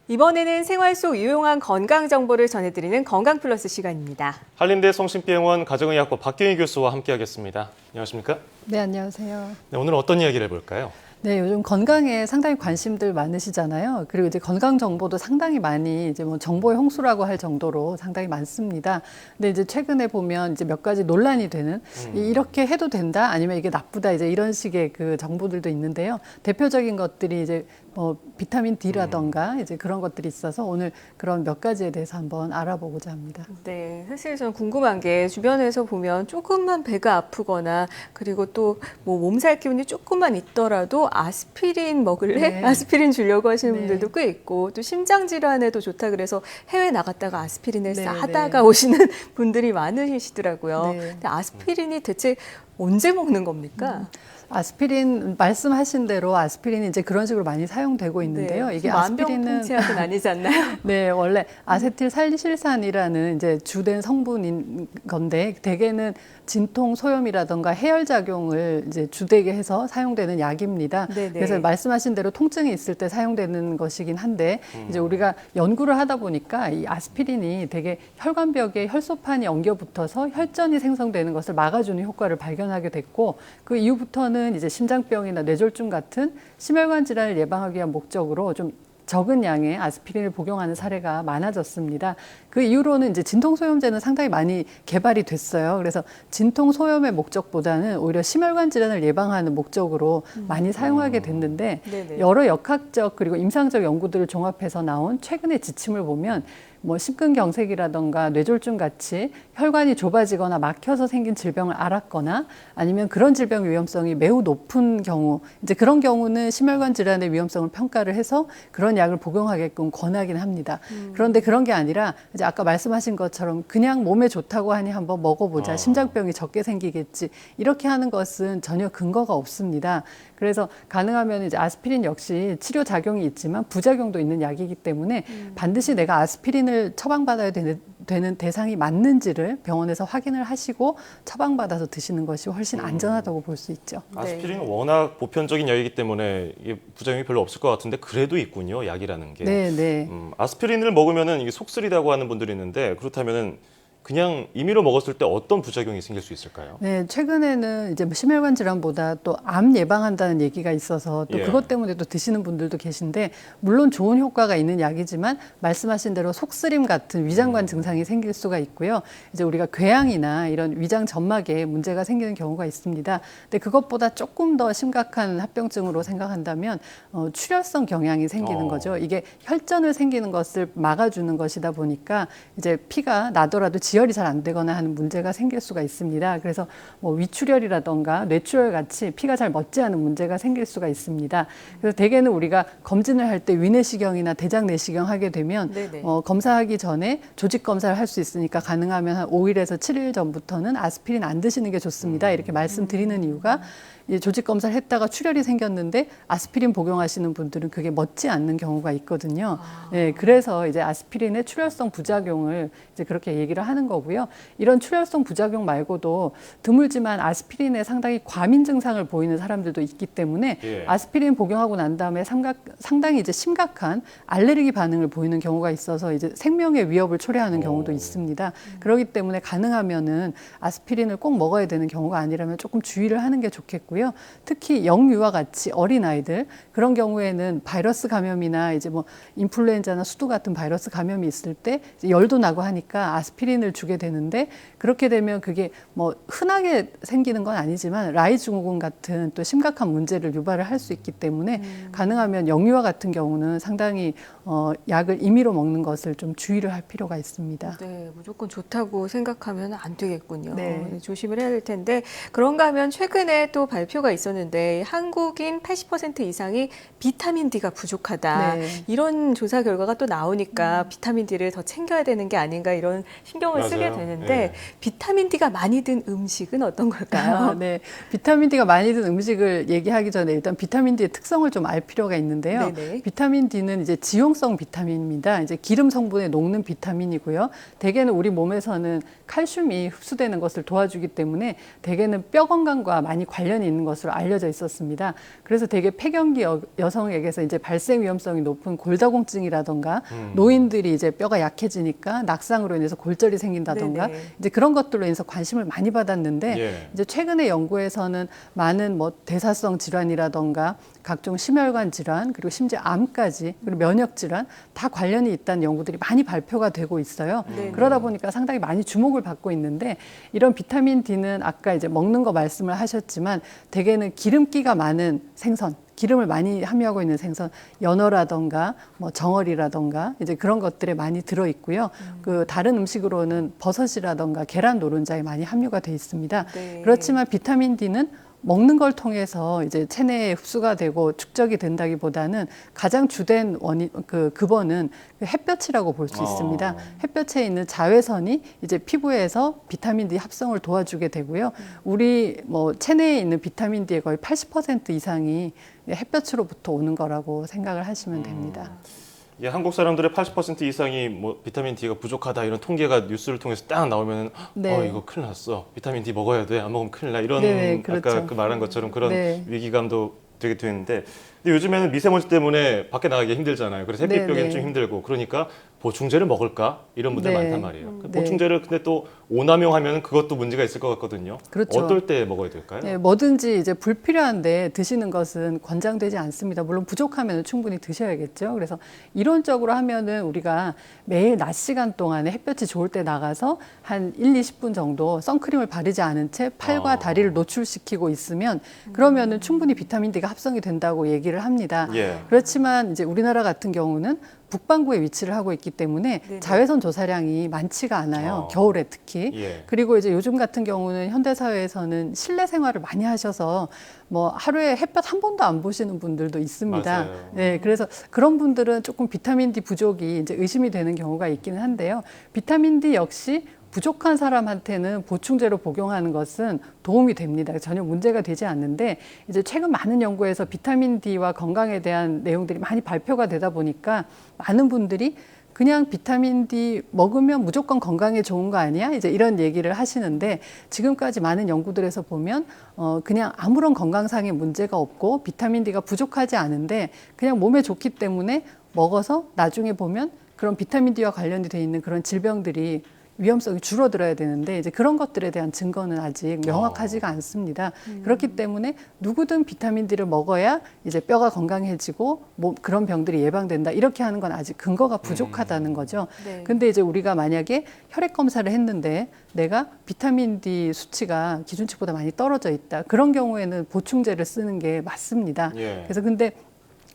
이번에는 생활 속 유용한 건강 정보를 전해드리는 건강플러스 시간입니다. 한림대 성심병원 가정의학과 박경희 교수와 함께하겠습니다. 안녕하십니까? 네, 안녕하세요. 네, 오늘은 어떤 이야기를 해볼까요? 네, 요즘 건강에 상당히 관심들 많으시잖아요. 그리고 이제 건강 정보도 상당히 많이 이제 뭐 정보의 홍수라고 할 정도로 상당히 많습니다. 근데 이제 최근에 보면 이제 몇 가지 논란이 되는 이렇게 해도 된다 아니면 이게 나쁘다 이제 이런 식의 그 정보들도 있는데요. 대표적인 것들이 이제 뭐 비타민 D라던가 이제 그런 것들이 있어서 오늘 그런 몇 가지에 대해서 한번 알아보고자 합니다. 네, 사실 저는 궁금한 게 주변에서 보면 조금만 배가 아프거나 그리고 또 뭐 몸살 기운이 조금만 있더라도 아스피린 먹을래? 네. 아스피린 주려고 하시는 네. 분들도 꽤 있고 또 심장 질환에도 좋다 그래서 해외 나갔다가 아스피린을 네, 싸다가 네. 오시는 분들이 많으시더라고요. 네. 근데 아스피린이 대체 언제 먹는 겁니까? 아스피린 말씀하신 대로 아스피린이 이제 그런 식으로 많이 사용되고 있는데요. 네, 이게 아스피린은 만병통치약은 아니지 않나요? 네, 원래 아세틸살리실산이라는 이제 주된 성분인 건데 대개는 진통, 소염이라던가 해열 작용을 이제 주되게 해서 사용되는 약입니다. 네네. 그래서 말씀하신 대로 통증이 있을 때 사용되는 것이긴 한데 이제 우리가 연구를 하다 보니까 이 아스피린이 되게 혈관벽에 혈소판이 엉겨 붙어서 혈전이 생성되는 것을 막아주는 효과를 발견하게 됐고 그 이후부터는 이제 심장병이나 뇌졸중 같은 심혈관 질환을 예방하기 위한 목적으로 좀 적은 양의 아스피린을 복용하는 사례가 많아졌습니다. 그 이후로는 이제 진통소염제는 상당히 많이 개발이 됐어요. 그래서 진통소염의 목적보다는 오히려 심혈관 질환을 예방하는 목적으로 많이 사용하게 됐는데 네네. 여러 역학적 그리고 임상적 연구들을 종합해서 나온 최근의 지침을 보면 뭐 심근경색이라던가 뇌졸중 같이 혈관이 좁아지거나 막혀서 생긴 질병을 앓았거나 아니면 그런 질병 위험성이 매우 높은 경우 이제 그런 경우는 심혈관 질환의 위험성을 평가를 해서 그런 약을 복용하게끔 권하긴 합니다. 그런데 그런 게 아니라 이제 아까 말씀하신 것처럼 그냥 몸에 좋다고 하니 한번 먹어보자. 심장병이 적게 생기겠지. 이렇게 하는 것은 전혀 근거가 없습니다. 그래서 가능하면 이제 아스피린 역시 치료 작용이 있지만 부작용도 있는 약이기 때문에 반드시 내가 아스피린을 처방받아야 되는 대상이 맞는지를 병원에서 확인을 하시고 처방받아서 드시는 것이 훨씬 안전하다고 볼 수 있죠. 아스피린은 워낙 보편적인 약이기 때문에 이게 부작용이 별로 없을 것 같은데 그래도 있군요, 약이라는 게. 네, 네. 아스피린을 먹으면 이게 속쓰리다고 하는 분들이 있는데 그렇다면은 그냥 임의로 먹었을 때 어떤 부작용이 생길 수 있을까요? 네, 최근에는 이제 심혈관 질환보다 또 암 예방한다는 얘기가 있어서 또 예. 그것 때문에 또 드시는 분들도 계신데 물론 좋은 효과가 있는 약이지만 말씀하신 대로 속쓰림 같은 위장관 증상이 생길 수가 있고요. 이제 우리가 궤양이나 이런 위장 점막에 문제가 생기는 경우가 있습니다. 근데 그것보다 조금 더 심각한 합병증으로 생각한다면 출혈성 경향이 생기는 거죠. 이게 혈전을 생기는 것을 막아주는 것이다 보니까 이제 피가 나더라도 지혈이 잘 안 되거나 하는 문제가 생길 수가 있습니다. 그래서 뭐 위출혈이라던가 뇌출혈 같이 피가 잘 멎지 않은 문제가 생길 수가 있습니다. 그래서 대개는 우리가 검진을 할 때 위내시경이나 대장내시경 하게 되면 검사하기 전에 조직 검사를 할 수 있으니까 가능하면 한 5일에서 7일 전부터는 아스피린 안 드시는 게 좋습니다. 이렇게 말씀드리는 이유가 조직 검사를 했다가 출혈이 생겼는데 아스피린 복용하시는 분들은 그게 멎지 않는 경우가 있거든요. 네, 그래서 이제 아스피린의 출혈성 부작용을 이제 그렇게 얘기를 하는 거고요. 이런 출혈성 부작용 말고도 드물지만 아스피린에 상당히 과민 증상을 보이는 사람들도 있기 때문에 아스피린 복용하고 난 다음에 상당히 이제 심각한 알레르기 반응을 보이는 경우가 있어서 이제 생명의 위협을 초래하는 경우도 있습니다. 그렇기 때문에 가능하면은 아스피린을 꼭 먹어야 되는 경우가 아니라면 조금 주의를 하는 게 좋겠고요. 특히 영유아 같이 어린 아이들 그런 경우에는 바이러스 감염이나 이제 뭐 인플루엔자나 수두 같은 바이러스 감염이 있을 때 이제 열도 나고 하니까 아스피린을 주게 되는데 그렇게 되면 그게 뭐 흔하게 생기는 건 아니지만 라이 증후군 같은 또 심각한 문제를 유발을 할 수 있기 때문에 가능하면 영유아 같은 경우는 상당히 약을 임의로 먹는 것을 좀 주의를 할 필요가 있습니다. 네, 무조건 좋다고 생각하면 안 되겠군요. 네. 조심을 해야 될 텐데 그런가 하면 최근에 또 발표가 있었는데 한국인 80% 이상이 비타민 D가 부족하다. 네. 이런 조사 결과가 또 나오니까 비타민 D를 더 챙겨야 되는 게 아닌가 이런 신경을 쓰게 맞아요. 되는데 비타민 D가 많이 든 음식은 어떤 걸까요? 네, 비타민 D가 많이 든 음식을 얘기하기 전에 일단 비타민 D의 특성을 좀 알 필요가 있는데요. 네네. 비타민 D는 이제 지용성 비타민입니다. 이제 기름 성분에 녹는 비타민이고요. 대개는 우리 몸에서는 칼슘이 흡수되는 것을 도와주기 때문에 대개는 뼈 건강과 많이 관련이 있는 있는 것으로 알려져 있었습니다. 그래서 되게 폐경기 여성에게서 이제 발생 위험성이 높은 골다공증이라던가 노인들이 이제 뼈가 약해지니까 낙상으로 인해서 골절이 생긴다던가 네네. 이제 그런 것들로 인해서 관심을 많이 받았는데 예. 이제 최근의 연구에서는 많은 뭐 대사성 질환이라던가 각종 심혈관 질환 그리고 심지어 암까지 그리고 면역 질환 다 관련이 있다는 연구들이 많이 발표가 되고 있어요. 네네. 그러다 보니까 상당히 많이 주목을 받고 있는데 이런 비타민 D는 아까 이제 먹는 거 말씀을 하셨지만 대개는 기름기가 많은 생선 기름을 많이 함유하고 있는 생선, 연어라던가 뭐 정어리라던가 이제 그런 것들에 많이 들어 있고요. 그 다른 음식으로는 버섯이라던가 계란 노른자에 많이 함유가 돼 있습니다. 네. 그렇지만 비타민 D는 먹는 걸 통해서 이제 체내에 흡수가 되고 축적이 된다기보다는 가장 주된 원인 근원은 햇볕이라고 볼 수 있습니다. 햇볕에 있는 자외선이 이제 피부에서 비타민 D 합성을 도와주게 되고요. 우리 뭐 체내에 있는 비타민 D의 거의 80% 이상이 햇볕으로부터 오는 거라고 생각을 하시면 됩니다. 예, 한국 사람들의 80% 이상이 뭐 비타민 D가 부족하다 이런 통계가 뉴스를 통해서 딱 나오면 네. 이거 큰일 났어. 비타민 D 먹어야 돼. 안 먹으면 큰일 나. 이런 네, 그렇죠. 아까 그 말한 것처럼 그런 네. 위기감도 되게 되는데 근데 요즘에는 미세먼지 때문에 밖에 나가기 힘들잖아요. 그래서 햇빛 네, 벽에는 네. 좀 힘들고 그러니까 보충제를 먹을까 이런 분들 네. 많단 말이에요. 그 네. 보충제를 근데 또 오남용하면 그것도 문제가 있을 것 같거든요. 그렇죠. 어떨 때 먹어야 될까요? 네, 뭐든지 이제 불필요한데 드시는 것은 권장되지 않습니다. 물론 부족하면 충분히 드셔야겠죠. 그래서 이론적으로 하면은 우리가 매일 낮 시간 동안에 햇볕이 좋을 때 나가서 한 1, 20분 정도 선크림을 바르지 않은 채 팔과 다리를 노출시키고 있으면 그러면은 충분히 비타민 D가 합성이 된다고 얘기를 합니다. 예. 그렇지만 이제 우리나라 같은 경우는 북반구에 위치를 하고 있기 때문에 네네. 자외선 조사량이 많지가 않아요. 겨울에 특히. 예. 그리고 이제 요즘 같은 경우는 현대사회에서는 실내 생활을 많이 하셔서 뭐 하루에 햇볕 한 번도 안 보시는 분들도 있습니다. 맞아요. 네, 그래서 그런 분들은 조금 비타민 D 부족이 이제 의심이 되는 경우가 있기는 한데요. 비타민 D 역시 부족한 사람한테는 보충제로 복용하는 것은 도움이 됩니다. 전혀 문제가 되지 않는데 이제 최근 많은 연구에서 비타민 D와 건강에 대한 내용들이 많이 발표가 되다 보니까 많은 분들이 그냥 비타민 D 먹으면 무조건 건강에 좋은 거 아니야? 이제 이런 얘기를 하시는데 지금까지 많은 연구들에서 보면 그냥 아무런 건강상의 문제가 없고 비타민 D가 부족하지 않은데 그냥 몸에 좋기 때문에 먹어서 나중에 보면 그런 비타민 D와 관련이 돼 있는 그런 질병들이 위험성이 줄어들어야 되는데 이제 그런 것들에 대한 증거는 아직 명확하지가 않습니다. 그렇기 때문에 누구든 비타민 D를 먹어야 이제 뼈가 건강해지고 뭐 그런 병들이 예방된다 이렇게 하는 건 아직 근거가 부족하다는 거죠. 네. 근데 이제 우리가 만약에 혈액 검사를 했는데 내가 비타민 D 수치가 기준치보다 많이 떨어져 있다. 그런 경우에는 보충제를 쓰는 게 맞습니다. 예. 그래서 근데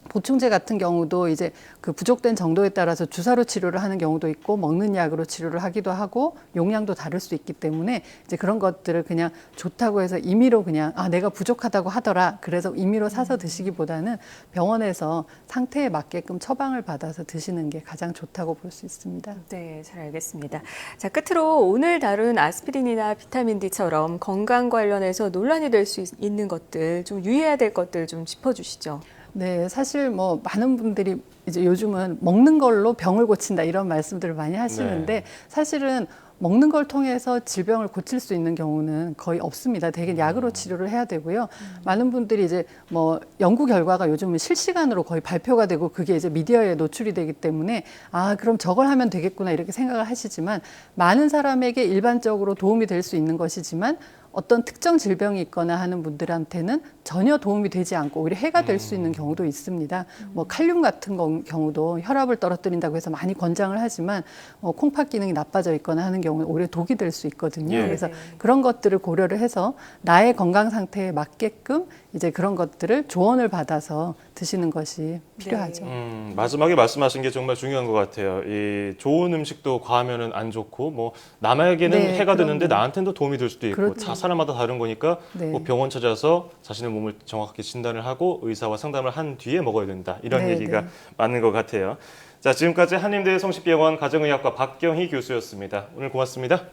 보충제 같은 경우도 이제 그 부족된 정도에 따라서 주사로 치료를 하는 경우도 있고 먹는 약으로 치료를 하기도 하고 용량도 다를 수 있기 때문에 이제 그런 것들을 그냥 좋다고 해서 임의로 그냥 내가 부족하다고 하더라 그래서 임의로 사서 드시기보다는 병원에서 상태에 맞게끔 처방을 받아서 드시는 게 가장 좋다고 볼 수 있습니다. 네, 잘 알겠습니다. 자, 끝으로 오늘 다룬 아스피린이나 비타민 D처럼 건강 관련해서 논란이 될 수 있는 것들, 좀 유의해야 될 것들 좀 짚어주시죠. 네, 사실 뭐 많은 분들이 이제 요즘은 먹는 걸로 병을 고친다 이런 말씀들을 많이 하시는데 네. 사실은 먹는 걸 통해서 질병을 고칠 수 있는 경우는 거의 없습니다. 대개 약으로 치료를 해야 되고요. 많은 분들이 이제 뭐 연구 결과가 요즘은 실시간으로 거의 발표가 되고 그게 이제 미디어에 노출이 되기 때문에 그럼 저걸 하면 되겠구나 이렇게 생각을 하시지만 많은 사람에게 일반적으로 도움이 될 수 있는 것이지만 어떤 특정 질병이 있거나 하는 분들한테는 전혀 도움이 되지 않고 오히려 해가 될 수 있는 경우도 있습니다. 뭐 칼륨 같은 경우도 혈압을 떨어뜨린다고 해서 많이 권장을 하지만 콩팥 기능이 나빠져 있거나 하는 경우는 오히려 독이 될 수 있거든요. 예. 그래서 그런 것들을 고려를 해서 나의 건강 상태에 맞게끔 이제 그런 것들을 조언을 받아서 드시는 것이 필요하죠. 마지막에 말씀하신 게 정말 중요한 것 같아요. 이 좋은 음식도 과하면은 안 좋고, 뭐 남에게는 네, 해가 되는데 그럼요. 나한테는 또 도움이 될 수도 있고, 그렇죠. 다 사람마다 다른 거니까 네. 뭐 병원 찾아서 자신의 몸을 정확하게 진단을 하고 의사와 상담을 한 뒤에 먹어야 된다. 이런 네, 얘기가 네. 맞는 것 같아요. 자, 지금까지 한림대 성심병원 가정의학과 박경희 교수였습니다. 오늘 고맙습니다.